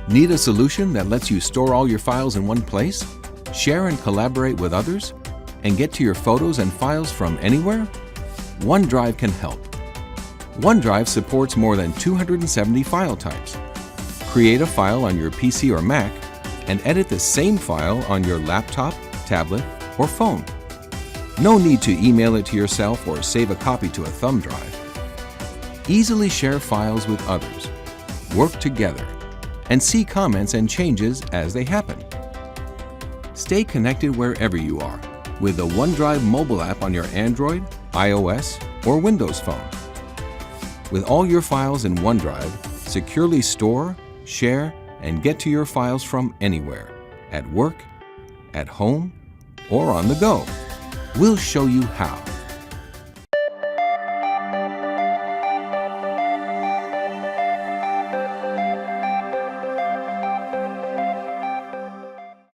Need a solution that lets you store all your files in one place, share and collaborate with others, and get to your photos and files from anywhere? OneDrive can help. OneDrive supports more than 270 file types. Create a file on your PC or Mac and edit the same file on your laptop, tablet, or phone. No need to email it to yourself or save a copy to a thumb drive. Easily share files with others, work together, and see comments and changes as they happen. Stay connected wherever you are with the OneDrive mobile app on your Android, iOS, or Windows phone. With all your files in OneDrive, securely store, share, and get to your files from anywhere, at work, at home, or on the go. We'll show you how.